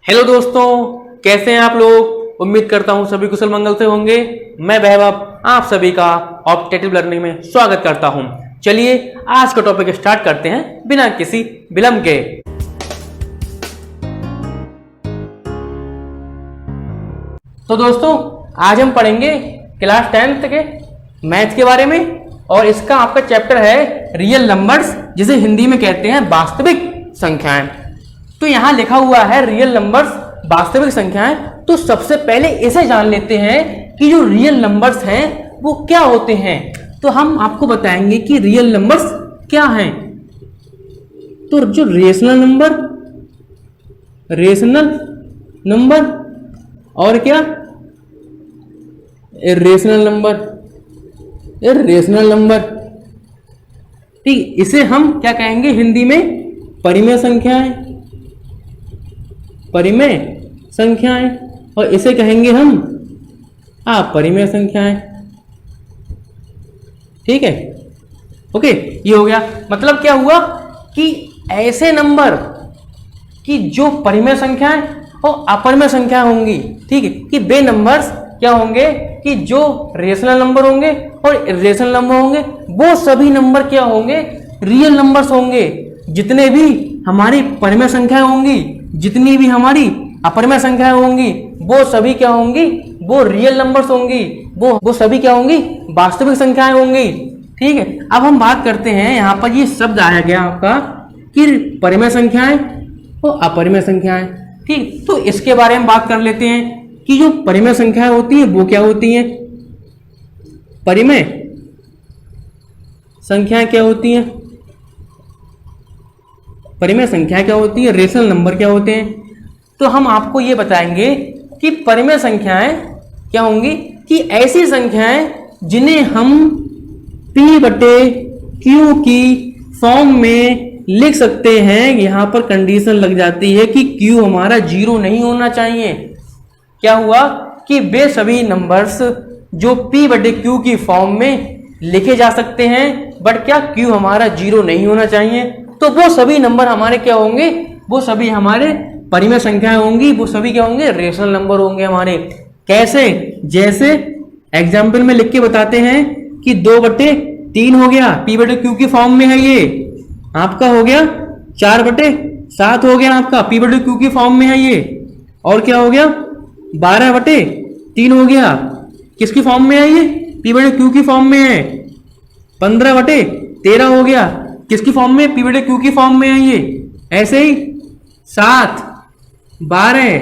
Hello दोस्तों, कैसे हैं आप लोग। उम्मीद करता हूं सभी कुशल मंगल से होंगे। मैं वैभव आप सभी का ऑप्टेटिव लर्निंग में स्वागत करता हूं। चलिए आज का टॉपिक स्टार्ट करते हैं बिना किसी विलंब के। तो दोस्तों आज हम पढ़ेंगे क्लास 10th के मैथ के बारे में और इसका आपका चैप्टर है रियल नंबर्स, जिसे हिंदी में कहते हैं वास्तविक संख्याएं। तो यहां लिखा हुआ है रियल नंबर्स वास्तविक संख्याएं। तो सबसे पहले इसे जान लेते हैं कि जो रियल नंबर्स हैं वो क्या होते हैं। तो हम आपको बताएंगे कि रियल नंबर्स क्या हैं। तो जो रेशनल नंबर और क्या इरेशनल नंबर, ठीक, इसे हम क्या कहेंगे हिंदी में परिमेय संख्याएं और इसे कहेंगे हम अपरिमेय संख्याएं। ठीक है, ओके, ये हो गया। मतलब क्या हुआ कि ऐसे नंबर की जो परिमेय संख्याएं और अपरिमेय संख्या होंगी, ठीक है, कि वे नंबर्स क्या होंगे कि जो रेशनल नंबर होंगे और इरेशनल नंबर होंगे वो सभी नंबर क्या होंगे, रियल नंबर्स होंगे। जितने भी हमारी परिमेय संख्याएं होंगी, जितनी भी हमारी अपरिमेय संख्याएं होंगी, वो सभी क्या होंगी, वो रियल नंबर्स होंगी। वो सभी क्या होंगी, वास्तविक संख्याएं होंगी। ठीक है, अब हम बात करते हैं, यहाँ पर ये शब्द आया गया आपका कि परिमेय संख्याएं और अपरिमेय संख्याएं। ठीक, तो इसके बारे में बात कर लेते हैं कि जो परिमेय संख्याएं होती हैं वो क्या होती हैं। परिमेय संख्याएं क्या होती हैं, परिमेय संख्या क्या होती है, रेशनल नंबर क्या होते हैं। तो हम आपको ये बताएंगे कि परिमेय संख्याएं क्या होंगी कि ऐसी संख्याएं जिन्हें हम P/Q की फॉर्म में लिख सकते हैं। यहां पर कंडीशन लग जाती है कि Q हमारा 0 नहीं होना चाहिए। क्या हुआ कि वे सभी नंबर्स जो P/Q की फॉर्म में लिखे जा सकते हैं, बट क्या Q हमारा 0 नहीं होना चाहिए। तो वो सभी नंबर हमारे क्या होंगे, वो सभी हमारे परिमेय संख्याएं होंगी, वो सभी क्या होंगे, रेशनल नंबर होंगे हमारे। कैसे, जैसे एग्जाम्पल में लिख के बताते हैं कि 2/3 हो गया, P/Q की फॉर्म में है, ये आपका हो गया 4/7 हो गया, आपका P/Q की फॉर्म में है ये। और क्या हो गया, 12/3 हो गया, किसकी फॉर्म में है ये, P/Q की फॉर्म में है। 15/13 हो गया, किसकी फॉर्म में, P/Q की फॉर्म में है ये। ऐसे ही 7, 12,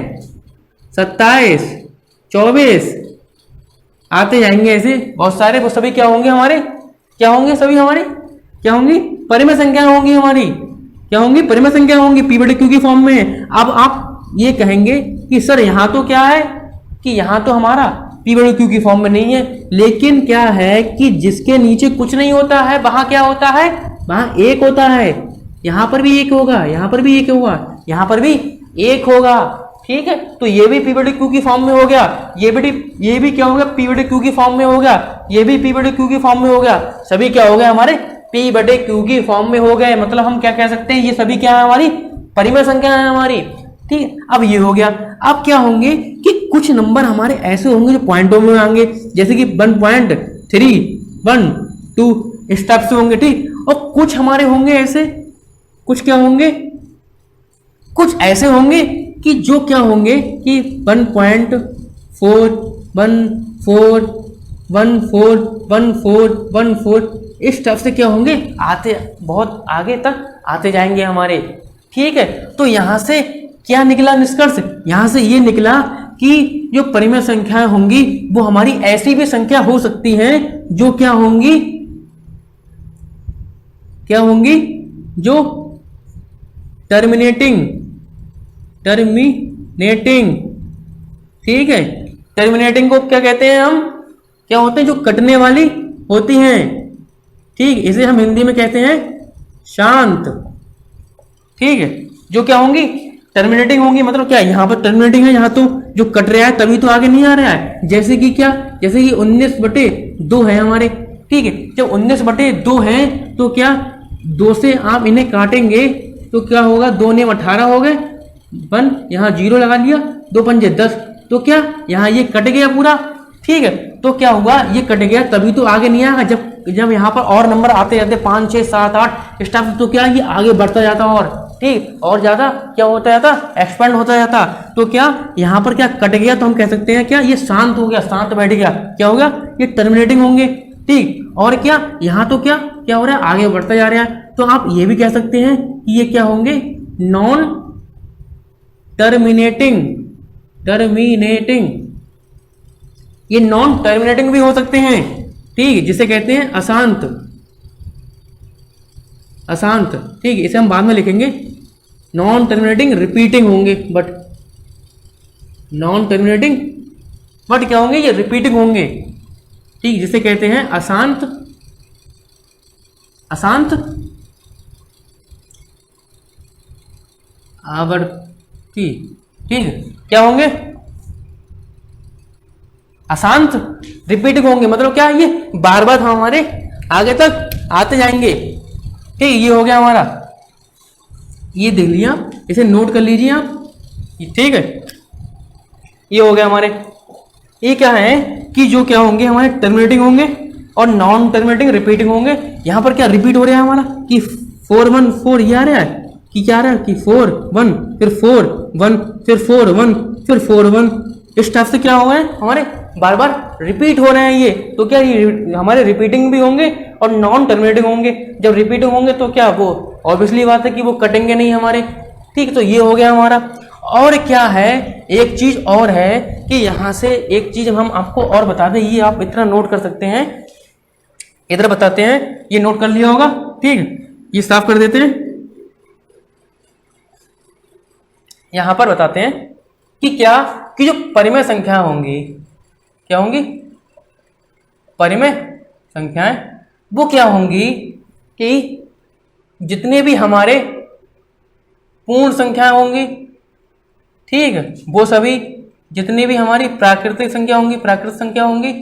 27, 24 आते जाएंगे, ऐसे बहुत सारे। वो सभी क्या होंगे हमारे, क्या होंगे, सभी हमारे क्या होंगी, परिमेय संख्या होंगी हमारी, क्या होंगी, परिमेय संख्या होंगी, P/Q की फॉर्म में। अब आप ये कहेंगे कि सर यहाँ तो क्या है कि यहाँ तो हमारा P/Q की फॉर्म में नहीं है, लेकिन क्या है कि जिसके नीचे कुछ नहीं होता है वहां क्या होता है, वहां 1 होता है। यहां पर भी 1 होगा, यहां पर भी 1 होगा, यहां पर भी 1 होगा। ठीक है, तो ये भी P/Q की फॉर्म में हो गया, ये भी क्या हो गया, P/Q की फॉर्म में हो गया, ये भी P/Q की फॉर्म में हो गया। सभी क्या हो गए हमारे, P/Q की फॉर्म में हो गए। मतलब हम क्या कह सकते हैं, ये सभी क्या है, हमारी परिमेय संख्या है हमारी। ठीक है, अब ये हो गया। अब क्या होंगे कि कुछ नंबर हमारे ऐसे होंगे जो पॉइंटों में आएंगे, जैसे कि 1.3, 1, 2 इस टाइप से होंगे। ठीक, और कुछ हमारे होंगे ऐसे, कुछ क्या होंगे, कुछ ऐसे होंगे कि जो क्या होंगे कि 1.4, 1.4, 1.4, 1.4, 1.4 इस टाइप से क्या होंगे, आते बहुत आगे तक आते जाएंगे हमारे। ठीक है, तो यहां से क्या निकला निष्कर्ष, यहां से ये निकला कि जो परिमेय संख्याएं होंगी वो हमारी ऐसी भी संख्या हो सकती हैं जो क्या होंगी, जो टर्मिनेटिंग, ठीक है, टर्मिनेटिंग को क्या कहते हैं हम, क्या होते हैं, जो कटने वाली होती हैं। ठीक, इसे हम हिंदी में कहते हैं शांत। ठीक है, जो क्या होंगी, टर्मिनेटिंग होंगी। मतलब क्या, यहाँ पर टर्मिनेटिंग है, यहाँ तो जो कट रहा है तभी तो आगे नहीं आ रहा है। जैसे कि क्या, जैसे कि 19/2 है हमारे। ठीक है, जब 19/2 है तो क्या 2 से आप इन्हें काटेंगे तो क्या होगा, 2 ने 18 हो गए, 1, यहाँ 0 लगा लिया, 2 पंजे 10, तो क्या यहाँ ये कट गया पूरा। ठीक है, तो क्या हुआ, ये कट गया, तभी तो आगे नहीं आएगा। जब यहाँ पर और नंबर आते जाते 5, 6, 7, 8 स्टाफ, तो क्या ये आगे बढ़ता जाता और ठीक और ज्यादा क्या होता जाता, एक्सपेंड होता जाता। तो क्या यहाँ पर क्या कट गया, तो हम कह सकते हैं क्या ये शांत हो गया, शांत बैठ गया, क्या हो गया, ये टर्मिनेटिंग होंगे। ठीक, और क्या यहाँ तो क्या क्या हो रहा है, आगे बढ़ता जा रहा है। तो आप ये भी कह सकते हैं कि ये क्या होंगे, नॉन टर्मिनेटिंग। टर्मिनेटिंग, ये नॉन टर्मिनेटिंग भी हो सकते हैं। ठीक, जिसे कहते हैं अशांत। अशांत, ठीक, इसे हम बाद में लिखेंगे। नॉन टर्मिनेटिंग रिपीटिंग होंगे, बट नॉन टर्मिनेटिंग बट क्या होंगे, ये रिपीटिंग होंगे। ठीक, जिसे कहते हैं अशांत। अशांत आवर्ती। ठीक, क्या होंगे, अशांत रिपीटिंग होंगे, मतलब क्या, ये बार बार हमारे आगे तक आते जाएंगे। ठीक, ये हो गया हमारा, ये देख लिया, इसे नोट कर लीजिए आप। ठीक है, ये हो गया हमारे। ये क्या है कि जो क्या होंगे हमारे टर्मिनेटिंग होंगे और नॉन टर्मिनेटिंग रिपीटिंग होंगे। यहाँ पर क्या रिपीट हो रहा है हमारा कि 4 1 4, ये आ रहा है कि क्या आ रहा है कि 4 1 फिर 4 1 फिर 4 1 फिर 4 1। इस टाइप से क्या हो गए हमारे बार बार रिपीट हो रहे हैं ये। तो क्या ये हमारे रिपीटिंग भी होंगे और नॉन टर्मिनेटिंग होंगे। जब रिपीटिंग होंगे तो क्या वो ऑब्वियसली बात है कि वो कटेंगे नहीं हमारे। ठीक, तो ये हो गया हमारा। और क्या है, एक चीज और है कि यहां से एक चीज हम आपको और बता दें, ये आप इतना नोट कर सकते हैं, इधर बताते हैं, ये नोट कर लिया होगा। ठीक, ये साफ कर देते हैं। यहां पर बताते हैं कि क्या कि जो परिमेय संख्या होंगी, क्या होंगी, परिमेय संख्याएं, वो क्या होंगी कि जितने भी हमारे पूर्ण संख्याएं होंगी, ठीक है, वो सभी, जितनी भी हमारी प्राकृतिक संख्या होंगी, प्राकृतिक संख्या होंगी,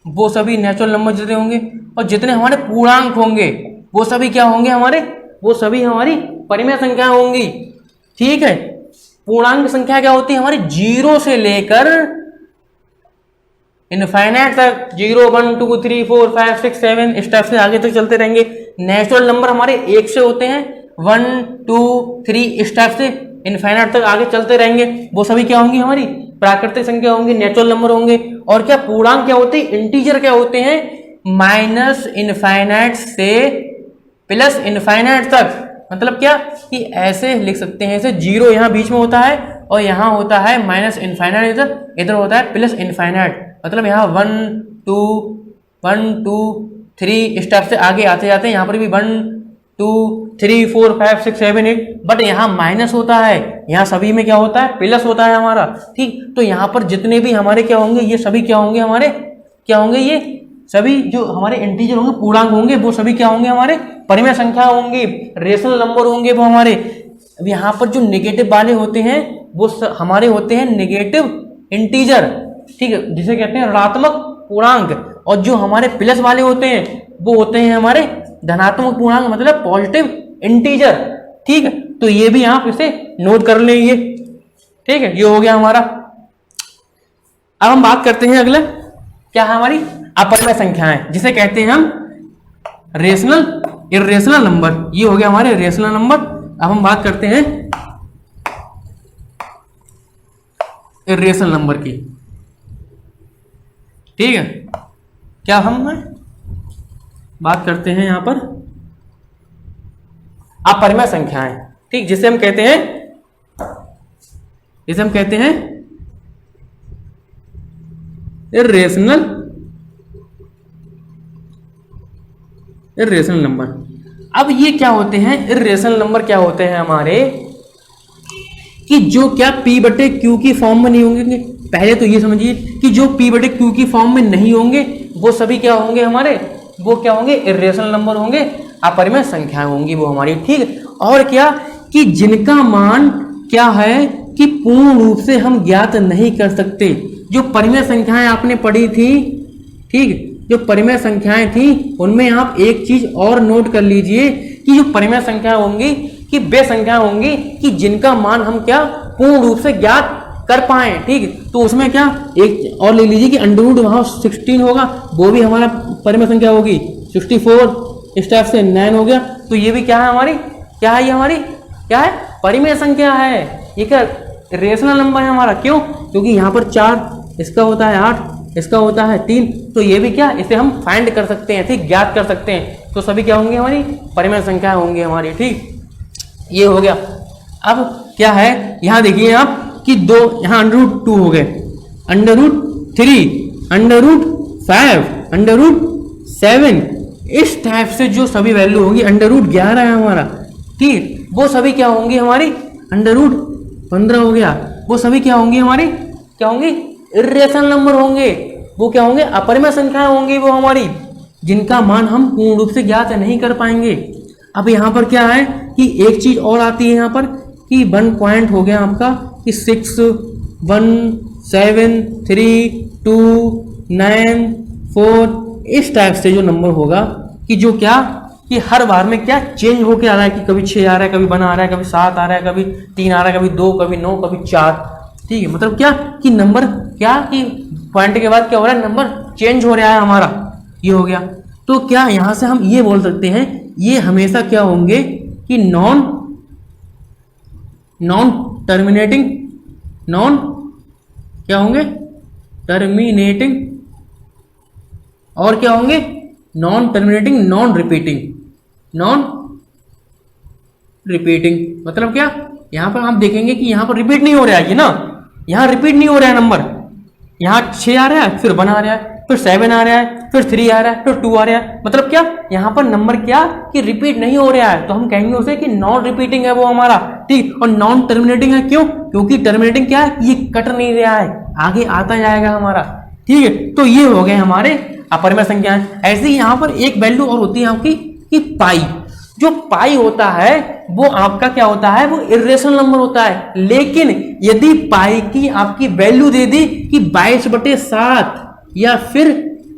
वो सभी नेचुरल नंबर जितने होंगे, और जितने हमारे पूर्णांक होंगे वो सभी क्या होंगे हमारे, वो सभी हमारी परिमेय संख्या होंगी। ठीक है, पूर्णांक संख्या क्या होती है हमारी, 0 से लेकर इनफाइनाइट तक, 0 1 2 3 4 5 6 7 इस टाइप से आगे तक चलते रहेंगे। नेचुरल नंबर हमारे 1 से होते हैं, 1 2 3 इस टाइप से इनफाइनाइट तक आगे चलते रहेंगे। वो सभी क्या होंगी हमारी प्राकृतिक संख्या होंगी, नेचुरल नंबर होंगे। और क्या पूर्णांक क्या होते हैं, इंटीजर क्या होते हैं, माइनस इनफाइनाइट से प्लस इनफाइनाइट तक। मतलब क्या कि ऐसे लिख सकते हैं, ऐसे 0 यहाँ बीच में होता है और यहाँ होता है माइनस इनफाइनाइट, इधर होता है प्लस इनफाइनाइट। मतलब यहाँ 1 2 3 स्टेप से आगे आते जाते हैं। यहाँ पर भी 1 2 3 4 5 6 7 8, बट यहाँ माइनस होता है, यहाँ सभी में क्या होता है प्लस होता है हमारा। ठीक, तो यहाँ पर जितने भी हमारे क्या होंगे, ये सभी क्या होंगे हमारे, क्या होंगे, ये सभी जो हमारे इंटीजर होंगे, पूर्णांक होंगे, वो सभी क्या होंगे हमारे परिमेय संख्या होंगी, रेशनल नंबर होंगे वो हमारे। अब यहाँ पर जो नेगेटिव वाले होते हैं वो हमारे होते हैं नेगेटिव इंटीजर, ठीक है, जिसे कहते हैं ऋणात्मक पूर्णांक। और जो हमारे प्लस वाले होते हैं वो होते हैं हमारे धनात्मक पूर्णांक, मतलब पॉजिटिव इंटीजर। ठीक है, तो ये भी आप इसे नोट कर लेंगे। ठीक है, ये हो गया हमारा। अब हम बात करते हैं अगला, क्या है हमारी अपरिमेय संख्याएं, जिसे कहते हैं हम रेशनल इरेशनल नंबर। ये हो गया हमारे रेशनल नंबर। अब हम बात करते हैं इरेशनल नंबर की। ठीक है, क्या हम बात करते हैं यहां पर अपरिमेय संख्याएं, ठीक, जिसे हम कहते हैं इरेशनल नंबर। अब ये क्या होते हैं इरेशनल नंबर, क्या होते हैं हमारे कि जो क्या P बटे Q की फॉर्म में नहीं होंगे। पहले तो ये समझिए कि जो P बटे Q की फॉर्म में नहीं होंगे वो सभी क्या होंगे हमारे, वो क्या होंगे इरेशनल नंबर होंगे, अपरिमेय संख्याएं होंगी वो हमारी। ठीक, और क्या कि जिनका मान क्या है कि पूर्ण रूप से हम ज्ञात नहीं कर सकते। जो परिमेय संख्याएं आपने पढ़ी थी, ठीक, जो परिमेय संख्याएं थी उनमें आप एक चीज और नोट कर लीजिए कि जो परिमेय संख्या होंगी कि वे संख्या होंगी कि जिनका मान हम क्या पूर्ण रूप से ज्ञात कर पाए, ठीक। तो उसमें क्या एक और ले लीजिए कि अंडर रूट वहां 16 होगा, वो भी हमारा परिमेय संख्या होगी। 64 इस टाइप से 9 हो गया, तो ये भी क्या है हमारी, क्या है, ये हमारी क्या है, परिमेय संख्या है। ये क्या रेशनल नंबर है हमारा, क्यों, क्योंकि यहाँ पर 4, इसका होता है 8, इसका होता है 3, तो ये भी क्या, इसे हम फाइंड कर सकते हैं, ठीक, ज्ञात कर सकते हैं। तो सभी क्या होंगे हमारी परिमेय संख्या होंगी हमारी, ठीक। ये हो गया। अब क्या है, यहाँ देखिए आप कि दो, यहाँ अंडर रूट 2 हो गए, under root 3, under root 5, under root 7, इस टाइप से जो सभी वैल्यू होंगी, अंडर रूट 11 है हमारा, ठीक, वो सभी क्या होंगी हमारी, अंडर रूट 15 हो गया, वो सभी क्या होंगी हमारी, क्या होंगी, इर्रेशनल नंबर होंगे। वो क्या होंगे, अपरिमेय संख्याएं होंगी वो हमारी, जिनका मान हम पूर्ण रूप से ज्ञात नहीं कर पाएंगे। अब यहाँ पर क्या है कि एक चीज और आती है यहाँ पर कि 1 पॉइंट हो गया आपका कि 6, 1, 7, 3, 2, 9, 4, इस टाइप से जो नंबर होगा कि जो क्या कि हर बार में क्या चेंज होके आ रहा है कि कभी 6 आ रहा है, कभी 1 आ रहा है, कभी 7 आ रहा है, कभी 3 आ रहा है, कभी 2, कभी 9, कभी 4, ठीक है। मतलब क्या कि नंबर क्या कि पॉइंट के बाद क्या हो रहा है, नंबर चेंज हो रहा है हमारा, ये हो गया। तो क्या यहां से हम ये बोल सकते हैं, ये हमेशा क्या होंगे कि नॉन टर्मिनेटिंग, नॉन क्या होंगे, टर्मिनेटिंग, और क्या होंगे, non terminating, non repeating, non repeating. मतलब क्या, यहां पर हम देखेंगे कि यहां पर रिपीट नहीं हो रहा है, ये ना, यहां रिपीट नहीं हो रहा है नंबर, यहां 6 आ रहा है, फिर 1 आ रहा है, फिर 7 आ रहा है, फिर 3 आ रहा है, फिर 2 आ रहा है। मतलब क्या, यहां पर नंबर क्या कि रिपीट नहीं हो रहा है, तो हम कहेंगे उसे कि नॉन रिपीटिंग है वो हमारा, ठीक। और नॉन टर्मिनेटिंग है, क्यों, क्योंकि टर्मिनेटिंग क्या है, ये कट नहीं रहा है, आगे आता जाएगा हमारा, ठीक है। तो ये हो गए हमारे अपरिमेय संख्याएं। ऐसे ही यहाँ पर एक वैल्यू और होती है आपकी कि पाई। जो पाई होता है वो आपका क्या होता है, वो इर्रेशनल नंबर होता है। लेकिन यदि पाई की आपकी वैल्यू दे दी कि 22/7 या फिर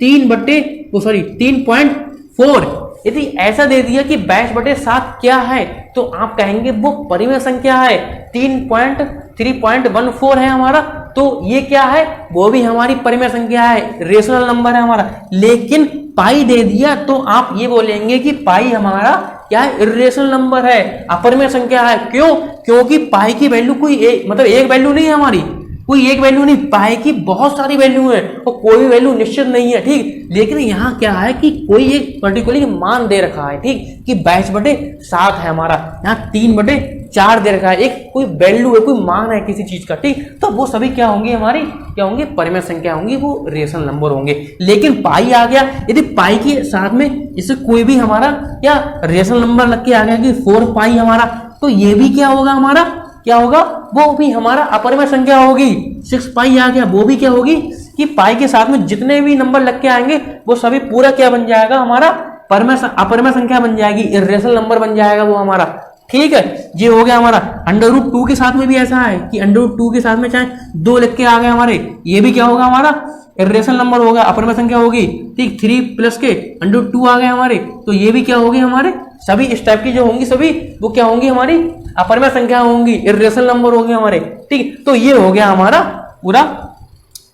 3.4, यदि ऐसा दे दिया कि 22/7 क्या है, तो आप कहेंगे वो परिमेय संख्या है, 3.14 है हमारा, तो ये क्या है, वो भी हमारी परिमेय संख्या है, रेशनल नंबर है हमारा। लेकिन पाई दे दिया तो आप ये बोलेंगे कि पाई हमारा क्या है, इर्रेशनल नंबर है, अपरिमेय संख्या है। क्यों, क्योंकि पाई की वैल्यू कोई मतलब एक वैल्यू नहीं है हमारी, कोई एक वैल्यू नहीं, पाई की बहुत सारी वैल्यू है और कोई वैल्यू निश्चित नहीं है, ठीक। लेकिन यहाँ क्या है कि कोई एक पर्टिकुलर मान दे रखा है, ठीक, कि 22/7 है हमारा, यहाँ 3/4 दे रखा है, एक कोई वैल्यू है, कोई मान है किसी चीज का, ठीक। तो वो सभी क्या होंगे हमारी, क्या होंगे, परिमेय संख्या होंगी, वो रेशनल नंबर होंगे। लेकिन पाई आ गया, यदि पाई के साथ में इससे कोई भी हमारा क्या रेशनल नंबर लग के आ गया कि 4 पाई हमारा, तो ये भी क्या होगा हमारा, क्या होगा, वो भी हमारा अपरिमेय संख्या होगी। 6 पाई आ गया, वो भी क्या होगी कि पाई के साथ में जितने भी नंबर लग के आएंगे वो सभी पूरा क्या बन जाएगा हमारा, अपरिमेय संख्या बन जाएगी, इर्रेशनल नंबर बन जाएगा वो हमारा, ठीक है। ये हो गया हमारा। √2 के साथ में भी ऐसा है कि √2 के साथ में चाहे 2 लिख के आ गए हमारे, ये भी क्या होगा हमारा, इर्रेशनल नंबर होगा, अपरिमेय संख्या होगी, ठीक। 3 प्लस के √2 आ गए हमारे, तो ये भी क्या होगी हमारे, सभी इस टाइप की जो होंगी सभी वो क्या होंगी हमारी, अपरिमेय संख्या होंगी, इर्रेशनल नंबर होंगे हमारे, ठीक। तो ये हो गया हमारा पूरा,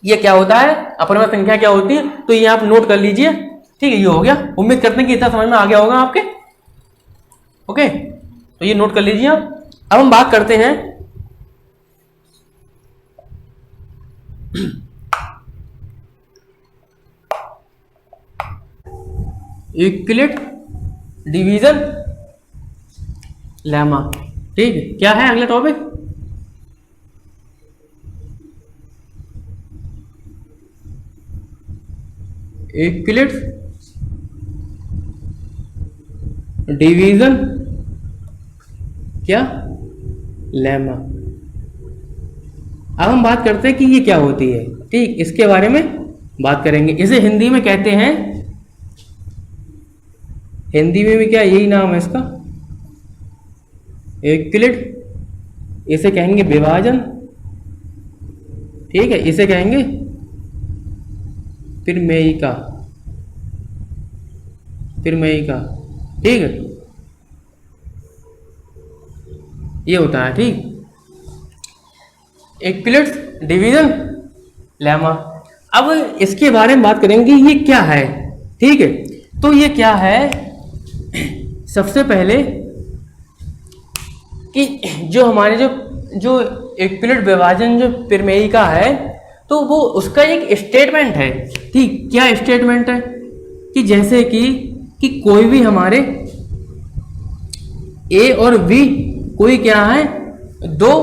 ये क्या होता है, अपरिमेय संख्या क्या होती है, तो ये आप नोट कर लीजिए, ठीक है। ये हो गया, उम्मीद करते हैं कि इतना समझ में आ गया होगा आपके, ओके। तो ये नोट कर लीजिए आप। अब हम बात करते हैं यूक्लिड डिवीजन लेमा, ठीक है। क्या है अगला टॉपिक, यूक्लिड डिवीजन क्या, लेमा। अब हम बात करते हैं कि ये क्या होती है, ठीक, इसके बारे में बात करेंगे। इसे हिंदी में कहते हैं, हिंदी में भी क्या यही नाम है इसका, यूक्लिड, इसे कहेंगे विभाजन, ठीक है, इसे कहेंगे प्रमेयिका, ठीक है, ये होता है, ठीक। इक्विलेट्स डिवीजन लेमा। अब इसके बारे में बात करेंगे ये क्या है, ठीक है। तो ये क्या है, सबसे पहले कि जो हमारे जो इक्विलेट विभाजन जो प्रमेय का है, तो वो उसका एक स्टेटमेंट है, ठीक। क्या स्टेटमेंट है कि जैसे कि कोई भी हमारे ए और बी कोई क्या है, दो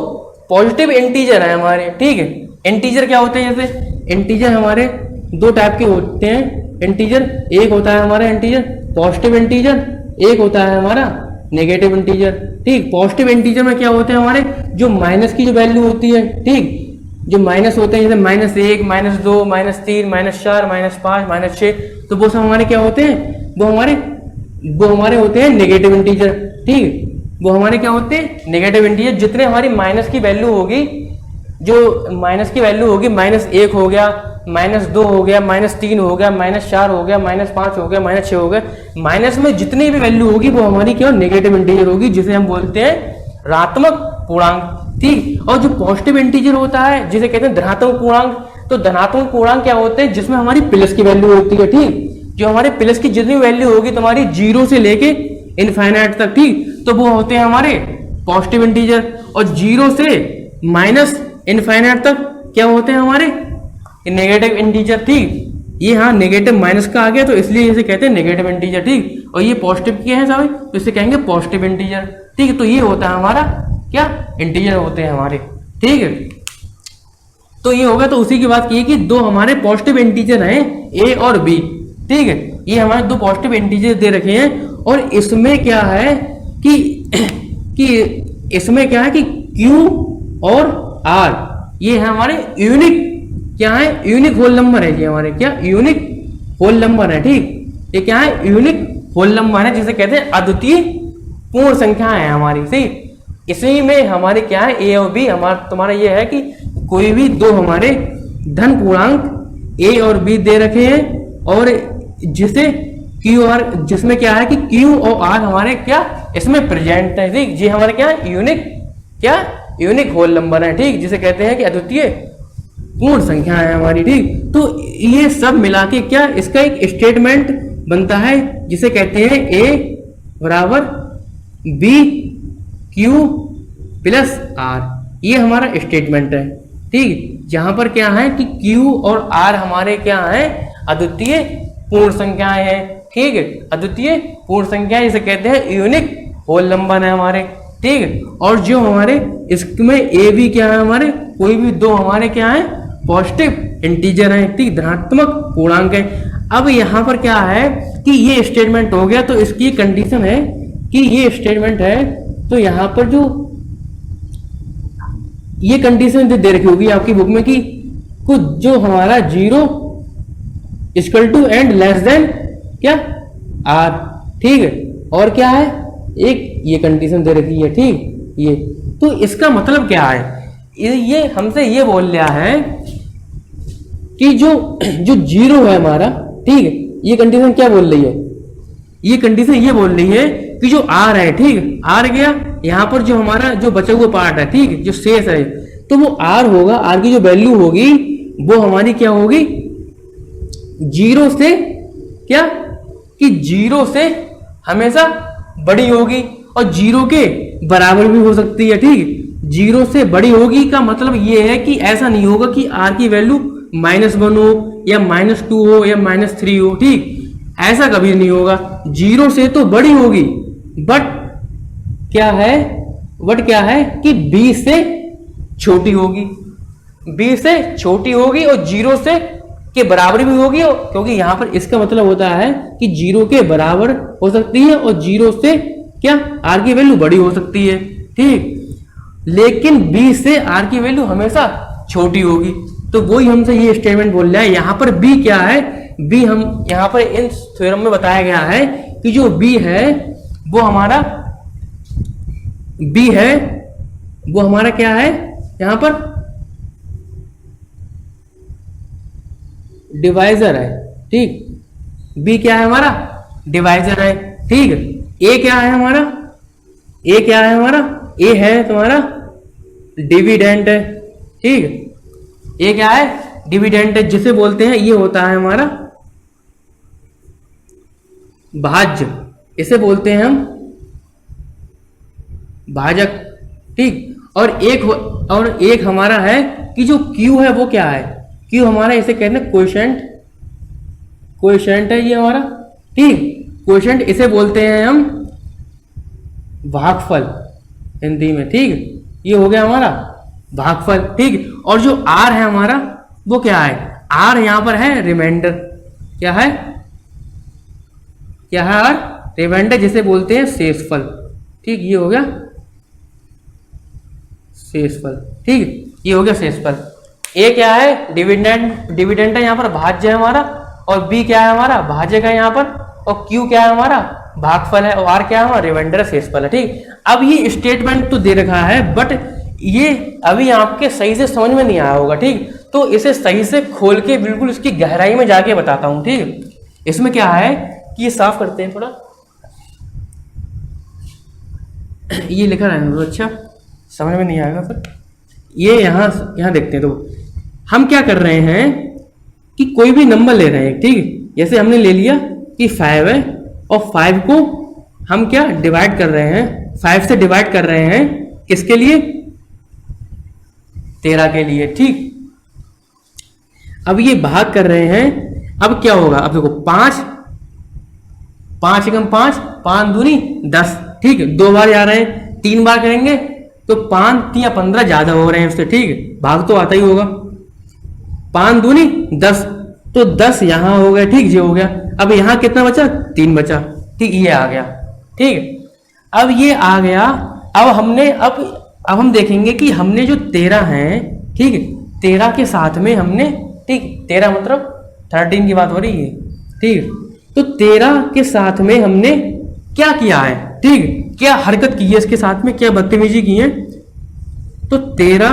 पॉजिटिव इंटीजर है हमारे, ठीक है। इंटीजर क्या होते हैं, जैसे इंटीजर हमारे दो टाइप के होते हैं इंटीजर। एक होता है हमारा इंटीजर पॉजिटिव इंटीजर, एक होता है हमारा नेगेटिव इंटीजर, ठीक। पॉजिटिव इंटीजर में क्या होते हैं हमारे, जो माइनस की जो वैल्यू होती है, ठीक, जो माइनस होते हैं, जैसे -1, -2, -3, -4, -5, -6, तो वो सब हमारे क्या होते हैं, वो हमारे होते हैं नेगेटिव इंटीजर, ठीक। वो हमारे क्या होते हैं, नेगेटिव इंटीजर। जितने हमारी माइनस की वैल्यू होगी, जो माइनस की वैल्यू होगी, -1 हो गया, -2 हो गया, -3 हो गया, -4 हो गया, -5 हो गया, -6 हो गया, माइनस में जितनी भी वैल्यू होगी वो हमारी क्या नेगेटिव इंटीजर होगी, जिसे हम बोलते हैं ऋणात्मक पूर्णांक, ठीक। और जो पॉजिटिव इंटीजर होता है जिसे कहते हैं धनात्मक पूर्णांक, तो धनात्मक पूर्णांक क्या होते हैं, जिसमें हमारी प्लस की वैल्यू होती है, ठीक। जो हमारे प्लस की जितनी वैल्यू होगी तुम्हारी 0 से लेके इनफाइनाइट तक, ठीक, तो वो होते हैं हमारे पॉजिटिव इंटीजर। और 0 से माइनस इनफाइनाइट तक क्या होते हैं हमारे नेगेटिव इंटीजर, ठीक। ये हाँ नेगेटिव माइनस का आ गया, तो इसलिए इसे कहते हैं नेगेटिव इंटीजर, ठीक। और ये पॉजिटिव के हैं सभी, तो इसे कहेंगे पॉजिटिव इंटीजर, ठीक। तो ये होता है हमारा क्या, इंटीजर होते हैं हमारे, ठीक है। तो ये होगा, तो उसी की बात की कि दो हमारे पॉजिटिव इंटीजर हैं ए और बी, ठीक है। ये हमारे दो पॉजिटिव इंटीजर दे रखे हैं, और इसमें क्या है कि इसमें क्या है कि Q और R ये है हमारे यूनिक, क्या है, यूनिक होल नंबर है। ये हमारे क्या यूनिक होल नंबर है, ठीक। ये क्या है, यूनिक होल नंबर है, जिसे कहते हैं अद्वितीय पूर्ण संख्या है हमारी, सही। इसी में हमारे क्या है, ए और बी, हमारा तुम्हारा ये है कि कोई भी दो हमारे धन पूर्णांक ए और बी दे रखे हैं, और जिसे क्यू आर, जिसमें क्या है कि क्यू और आर हमारे क्या इसमें प्रेजेंट है, ठीक। ये हमारे क्या यूनिक, क्या यूनिक होल नंबर है, ठीक, जिसे कहते हैं कि अद्वितीय पूर्ण संख्या है हमारी, ठीक। तो ये सब मिला के क्या इसका एक स्टेटमेंट बनता है, जिसे कहते हैं ए बराबर बी क्यू प्लस आर। ये हमारा स्टेटमेंट है, ठीक। जहां पर क्या है कि क्यू और आर हमारे क्या है, अद्वितीय पूर्ण संख्याएं हैं, ठीक है। अद्वितीय पूर्ण संख्याएं इसे कहते हैं यूनिक होल नंबर है हमारे, ठीक है। और जो हमारे इसमें ए बी क्या है, हमारे कोई भी दो हमारे क्या है पॉजिटिव इंटीजर है, ठीक, धनात्मक पूर्णांक है। अब यहाँ पर क्या है कि ये स्टेटमेंट हो गया, तो इसकी कंडीशन है कि ये स्टेटमेंट है, तो यहाँ पर जो ये कंडीशन दे रखी होगी आपकी बुक में कि कुछ जो हमारा 0 equal to and less than क्या आर, ठीक है। और क्या है, एक ये कंडीशन दे रखी है, ठीक। ये तो इसका मतलब क्या है, ये हमसे ये बोल रहा है कि जो 0 है हमारा, ठीक है, ये कंडीशन क्या बोल रही है, ये कंडीशन ये बोल रही है कि जो आर है, ठीक, आर गया यहाँ पर जो हमारा जो बचा हुआ पार्ट है, ठीक, जो शेष है, तो वो आर होगा, आर की जो वैल्यू होगी वो हमारी क्या होगी 0 से क्या कि 0 से हमेशा बड़ी होगी, और 0 के बराबर भी हो सकती है, ठीक। 0 से बड़ी होगी का मतलब ये है कि ऐसा नहीं होगा कि आर की वैल्यू -1 हो या -2 हो या -3 हो, ठीक, ऐसा कभी नहीं होगा। 0 से तो बड़ी होगी, बट क्या है कि b से छोटी होगी, b से छोटी होगी, और 0 से के बराबर भी होगी, क्योंकि यहाँ पर इसका मतलब होता है कि 0 के बराबर हो सकती है, और 0 से क्या r की वैल्यू बड़ी हो सकती है, ठीक। लेकिन b से r की वैल्यू हमेशा छोटी होगी, तो वही हमसे ये स्टेटमेंट बोल रहा है। यहाँ पर b क्या है, b हम यहाँ पर इन थ्योरम में बताया गया है कि जो b है वो हमारा क्या है, यहाँ पर डिवाइजर है, ठीक। b क्या है हमारा डिवाइजर है, ठीक। a क्या है हमारा, a है तुम्हारा डिविडेंट है, ठीक। ये क्या है, डिविडेंड जिसे बोलते हैं, ये होता है हमारा भाज्य, इसे बोलते हैं हम भाजक। ठीक। और एक हमारा है कि जो Q है वो क्या है, Q हमारा इसे कहते हैं कोएफिशिएंट, कोएफिशिएंट है ये हमारा। ठीक। कोएफिशिएंट इसे बोलते हैं हम भागफल हिंदी में। ठीक। ये हो गया हमारा भागफल। ठीक। और जो R है हमारा वो क्या है, R यहां पर है रिमाइंडर। क्या है, क्या है R, रिमाइंडर जिसे बोलते हैं शेषफल। ठीक। ये हो गया शेषफल। ठीक। ये हो गया शेषफल। ए क्या है, डिविडेंड, डिविडेंड है यहाँ पर, भाज्य है हमारा। और बी क्या है हमारा, भाजक है यहाँ पर। और क्यू क्या है हमारा, भागफल है। और आर क्या है हमारा, रिमाइंडर शेषफल है। ठीक। अब ये स्टेटमेंट तो दे रखा है, बट ये अभी आपके सही से समझ में नहीं आया होगा। ठीक। तो इसे सही से खोल के बिल्कुल इसकी गहराई में जाके बताता हूं। ठीक। इसमें क्या है कि ये साफ करते हैं थोड़ा, ये लिखा रहने दो, अच्छा समझ में नहीं आएगा फिर। ये यहाँ देखते हैं। तो हम क्या कर रहे हैं कि कोई भी नंबर ले रहे हैं। ठीक। जैसे हमने ले लिया कि 5 है, और 5 को हम क्या डिवाइड कर रहे हैं, 5 से डिवाइड कर रहे हैं, किसके लिए, 13 के लिए। ठीक। अब ये भाग कर रहे हैं, अब क्या होगा, अब देखो 5 एकम 5, 5 दूनी 10। ठीक। 2 बार जा रहे हैं, 3 बार करेंगे तो 5 या 15 ज्यादा हो रहे हैं उससे। ठीक। भाग तो आता ही होगा, 5 दूनी 10, तो 10 यहां हो गया। ठीक। ये हो गया। अब यहां कितना बचा, 3 बचा। ठीक। ये आ गया। ठीक। अब ये आ गया। अब हम देखेंगे कि हमने जो 13 है, ठीक, 13 के साथ में हमने, ठीक, 13 मतलब 13 की बात हो रही है। ठीक। तो 13 के साथ में हमने क्या किया है, ठीक, क्या हरकत की है इसके साथ में, क्या बदतमीजी की है। तो 13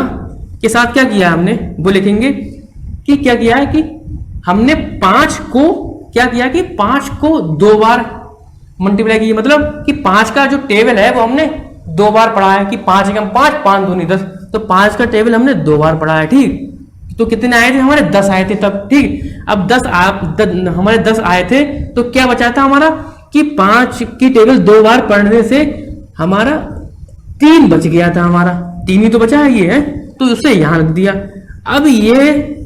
के साथ क्या किया हमने, वो लिखेंगे कि क्या किया है कि हमने 5 को क्या किया कि 5 को 2 बार मल्टीप्लाई किया। मतलब कि 5 का जो टेबल है वो हमने 2 बार पढ़ा है कि 5 एकम 5, 5 दूनी 10। तो 5 का टेबल हमने 2 बार पढ़ा है। ठीक। तो कितने आए थे हमारे, 10 आए थे तब। ठीक। अब 10 हमारे 10 आए थे, तो क्या बचा था हमारा कि 5 की टेबल 2 बार पढ़ने से हमारा 3 बच गया था। हमारा 3 ही तो बचा है, ये है, तो उसे यहां रख दिया। अब ये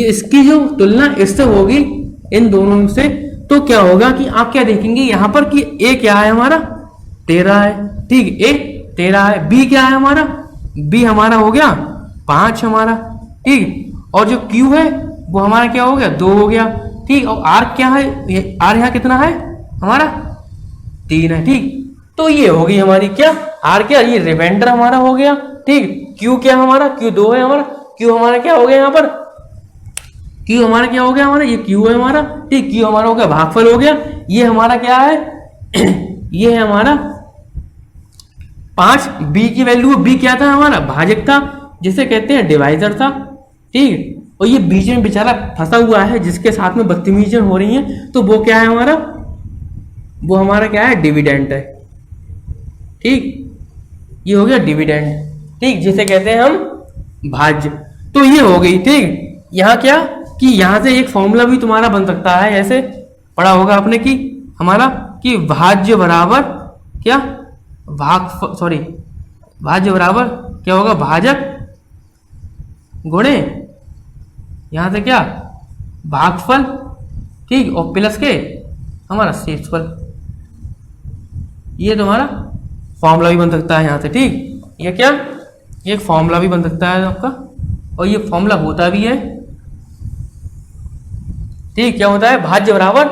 इसकी जो तुलना इससे होगी इन दोनों से, तो क्या होगा कि आप क्या देखेंगे यहां पर कि ए क्या है हमारा, 13 है। ठीक। ए 13 है। बी क्या है हमारा, बी हमारा हो गया 5 हमारा। ठीक। और जो क्यू है वो हमारा क्या हो गया, 2 हो गया। ठीक। और आर क्या है, आर यहाँ कितना है हमारा, 3 है। ठीक। तो ये होगी हमारी क्या, आर क्या, ये रिमाइंडर हमारा हो गया। ठीक। क्यू क्या हमारा, क्यू 2 है हमारा। क्यू हमारा क्या हो गया यहाँ पर, क्यू हमारा क्या हो गया हमारा, ये क्यू है हमारा। ठीक। क्यू हमारा हो गया भागफल हो गया। ये हमारा क्या है ये है हमारा 5। बी की वैल्यू, बी क्या था हमारा, भाजक था, जिसे कहते हैं डिवाइजर था। ठीक। और ये बीच में बेचारा फंसा हुआ है जिसके साथ में बदतमीजियां हो रही हैं, तो वो क्या है हमारा, वो हमारा क्या है, डिविडेंड है। ठीक। ये हो गया डिविडेंड। ठीक। जिसे कहते हैं हम भाज्य। तो ये हो गई। ठीक। यहाँ क्या कि यहां से एक फॉर्मूला भी तुम्हारा बन सकता है, ऐसे पढ़ा होगा आपने कि हमारा कि भाज्य बराबर क्या, भाज्य बराबर क्या होगा, भाजक गुणे यहां से क्या, भागफल। ठीक। और प्लस के हमारा शेषफल। ये तुम्हारा फॉर्मूला भी बन सकता है यहां से। ठीक। ये क्या, ये फॉर्मूला भी बन सकता है आपका, और ये फॉर्मूला होता भी है। ठीक। क्या होता है, भाज्य बराबर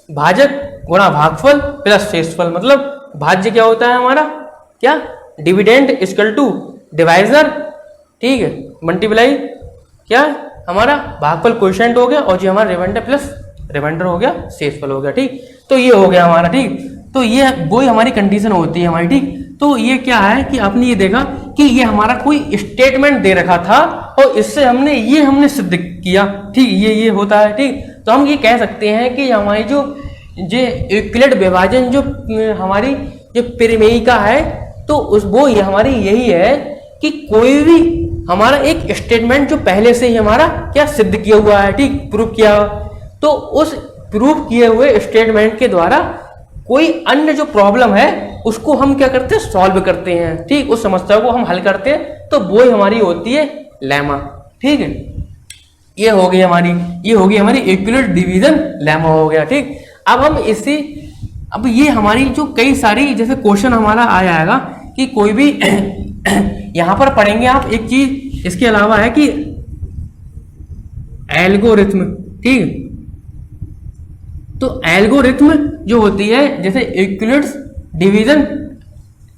भाजक गुणा भागफल प्लस शेषफल। मतलब भाज्य क्या होता है हमारा, क्या, डिविडेंड इक्वल टू डिवाइजर। ठीक है, मल्टीप्लाई क्या हमारा भागफल कोएफिशिएंट हो गया, और जो हमारा रिमाइंडर प्लस रिमाइंडर हो गया, शेषफल हो गया। ठीक। तो ये हो गया हमारा। ठीक। तो ये वही हमारी कंडीशन होती है हमारी। ठीक। तो ये क्या है कि आपने ये देखा कि ये हमारा कोई स्टेटमेंट दे रखा था, और इससे हमने सिद्ध किया। ठीक। ये होता है। ठीक। तो हम ये कह सकते हैं कि हमारी जो यूक्लिड विभाजन जो हमारी जो प्रमेयिका है, तो वो हमारी यही है कि कोई भी हमारा एक स्टेटमेंट जो पहले से ही हमारा क्या सिद्ध किया हुआ है, ठीक, प्रूव किया हुआ, तो उस प्रूव किए हुए स्टेटमेंट के द्वारा कोई अन्य जो प्रॉब्लम है उसको हम क्या करते हैं, सॉल्व करते हैं, ठीक, उस समस्या को हम हल करते हैं, तो वो ही हमारी होती है लेमा, ठीक है। ये हो गई हमारी इक्विलेट डिवीजन लेमा हो गया, ठीक। अब ये हमारी जो कई सारी जैसे क्वेश्चन हमारा आ जाएगा कि कोई भी यहां पर पढ़ेंगे आप एक चीज इसके अलावा है कि एल्गोरिथ्म, ठीक। तो एल्गोरिथ्म जो होती है जैसे इक्विलेट डिवीजन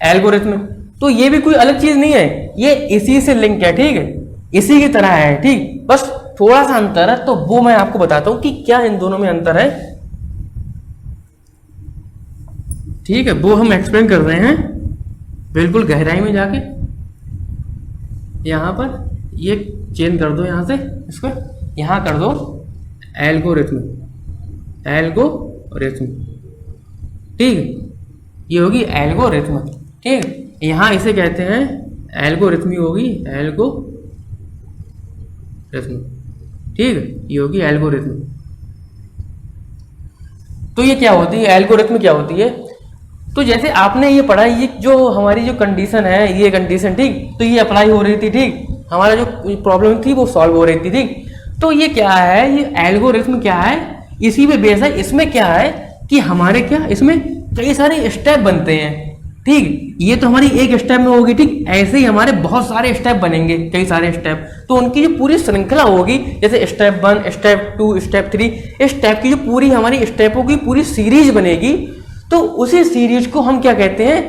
एल्गोरिथ्म, तो ये भी कोई अलग चीज नहीं है, ये इसी से लिंक है, ठीक है, इसी की तरह है, ठीक। बस थोड़ा सा अंतर है, तो वो मैं आपको बताता हूं कि क्या इन दोनों में अंतर है, ठीक है, वो हम एक्सप्लेन कर रहे हैं बिल्कुल गहराई में जाके। यहां पर ये चेंज कर दो, यहां से इसको यहां कर दो एल्गोरिथ्म, ठीक, ये होगी एल्गोरिथ्म, ठीक। यहां इसे कहते हैं एल्गोरिथ्मी होगी, एल्गोरिथ्म, ठीक, ये होगी एल्गोरिथ्म। तो ये क्या होती है, एल्गोरिथ्म क्या होती है, तो जैसे आपने ये पढ़ा, ये जो हमारी जो कंडीशन है, ये कंडीशन, ठीक, तो ये अप्लाई हो रही थी, ठीक, हमारा जो प्रॉब्लम थी वो सॉल्व हो रही थी, ठीक। तो ये क्या है, ये एल्गोरिथ्म क्या है, इसी पे बेस है। इसमें क्या है कि हमारे क्या इसमें कई सारे स्टेप बनते हैं, ठीक, ये तो हमारी एक स्टेप में होगी, ठीक, ऐसे ही हमारे बहुत सारे स्टेप बनेंगे, कई सारे स्टेप, तो उनकी जो पूरी श्रृंखला होगी, जैसे स्टेप 1, स्टेप 2, स्टेप 3, इस स्टेप की जो पूरी हमारी स्टेपों की पूरी सीरीज बनेगी, तो उसी सीरीज को हम क्या कहते हैं,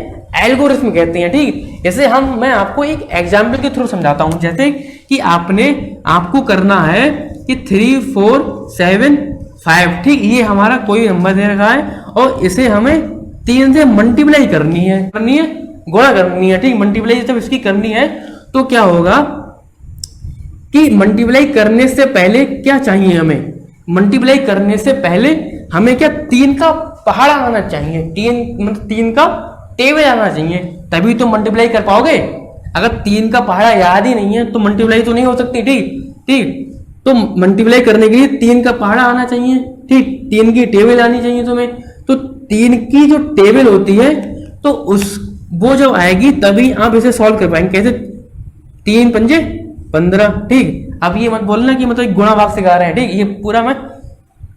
एल्गोरिथ्म कहते हैं, ठीक। जैसे मैं आपको एक एग्जाम्पल के थ्रू समझाता हूं, जैसे कि आपको करना है कि 3, 4, 7, 5, ठीक, ये हमारा कोई नंबर दे रखा है और इसे हमें 3 से मल्टीप्लाई करनी है, गुणा करनी है, ठीक, मल्टीप्लाई जब इसकी करनी है तो क्या होगा कि मल्टीप्लाई करने से पहले क्या चाहिए, हमें मल्टीप्लाई करने से पहले हमें क्या 3 का पहाड़ा आना चाहिए, 3 का टेबल आना चाहिए, तभी तो मल्टीप्लाई कर पाओगे। अगर 3 का पहाड़ा याद ही नहीं है तो मल्टीप्लाई तो नहीं हो सकती, ठीक। तो मल्टीप्लाई करने के लिए 3 का पहाड़ा आना चाहिए, ठीक, 3 की टेबल आनी चाहिए तुम्हें, तो 3 की जो टेबल होती है तो वो जब आएगी तभी आप इसे सॉल्व कर पाएंगे। कैसे, 3 पंजे 15, ठीक। अब ये मत बोलना कि मतलब गुणा भाग सिखा रहे हैं, ठीक, ये पूरा मैं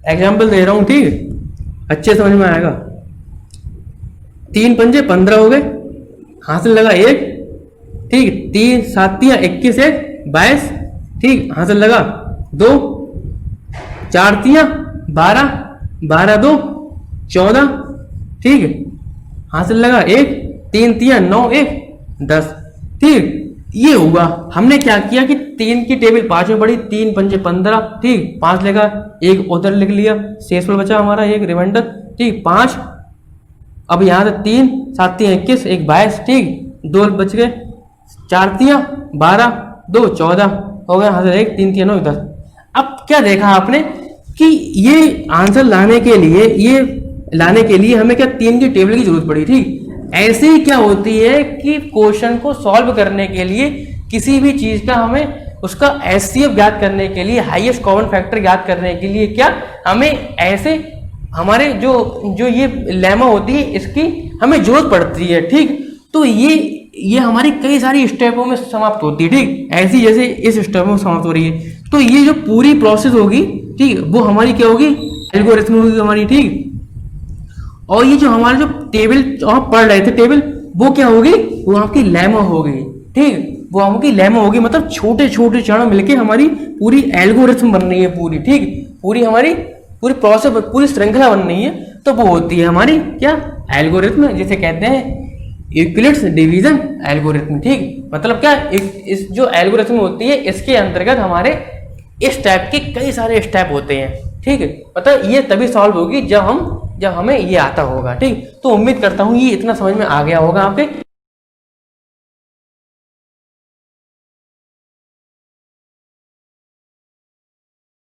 एग्जाम्पल दे रहा हूं, ठीक, अच्छे समझ में आएगा। 3 पंजे 15 हो गए, हासिल लगा 1, ठीक, 3 7 21 1 22, ठीक, हासिल लगा 2, 4 12, 12 2 14, ठीक, हासिल लगा 1, 3 9 1 10, ठीक। ये होगा, हमने क्या किया कि 3 की टेबल 5 में पड़ी, 3 पंजे 15, ठीक, 5 लेगा, 1 उधर लिख लिया, शेषफल बचा हमारा एक रिमाइंडर, ठीक, 5। अब यहां से 3 7 21 1 22, ठीक, 2 बच गए, 4 12 2 14 हो गया, हासिल 1 3 3 9 10। अब क्या देखा आपने कि ये आंसर लाने के लिए हमें क्या 3 की टेबल की जरूरत पड़ी, ठीक। ऐसे ही क्या होती है कि क्वेश्चन को सॉल्व करने के लिए किसी भी चीज का हमें उसका एचसीएफ ज्ञात करने के लिए, हाईएस्ट कॉमन फैक्टर ज्ञात करने के लिए क्या हमें ऐसे हमारे जो ये लेमा होती है इसकी हमें जरूरत पड़ती है, ठीक। तो ये हमारी कई सारी स्टेपों में समाप्त होती है, ठीक, ऐसी जैसे इस स्टेप में समाप्त हो रही है। तो ये जो पूरी प्रोसेस होगी, ठीक, वो हमारी क्या होगी, एल्गोरिथम होगी हमारी, ठीक। और ये जो हमारा जो टेबल आप पढ़ रहे थे टेबल, वो क्या होगी, वो आपकी लेमा होगी, ठीक, वो आपकी लेमा होगी, मतलब छोटे छोटे चरण मिलके हमारी पूरी एल्गोरिथम बन रही है पूरी, ठीक, पूरी हमारी पूरी प्रोसेस पूरी श्रृंखला बन रही है, तो वो होती है हमारी क्या, एल्गोरिथम, जिसे कहते हैं यूक्लिड्स डिवीजन एल्गोरिथम, ठीक। मतलब क्या, इस जो एल्गोरिथम होती है इसके अंतर्गत हमारे इस टाइप के कई सारे स्टेप होते हैं, ठीक है। मतलब ये तभी सॉल्व होगी जब हमें ये आता होगा, ठीक। तो उम्मीद करता हूँ ये इतना समझ में आ गया होगा आपके।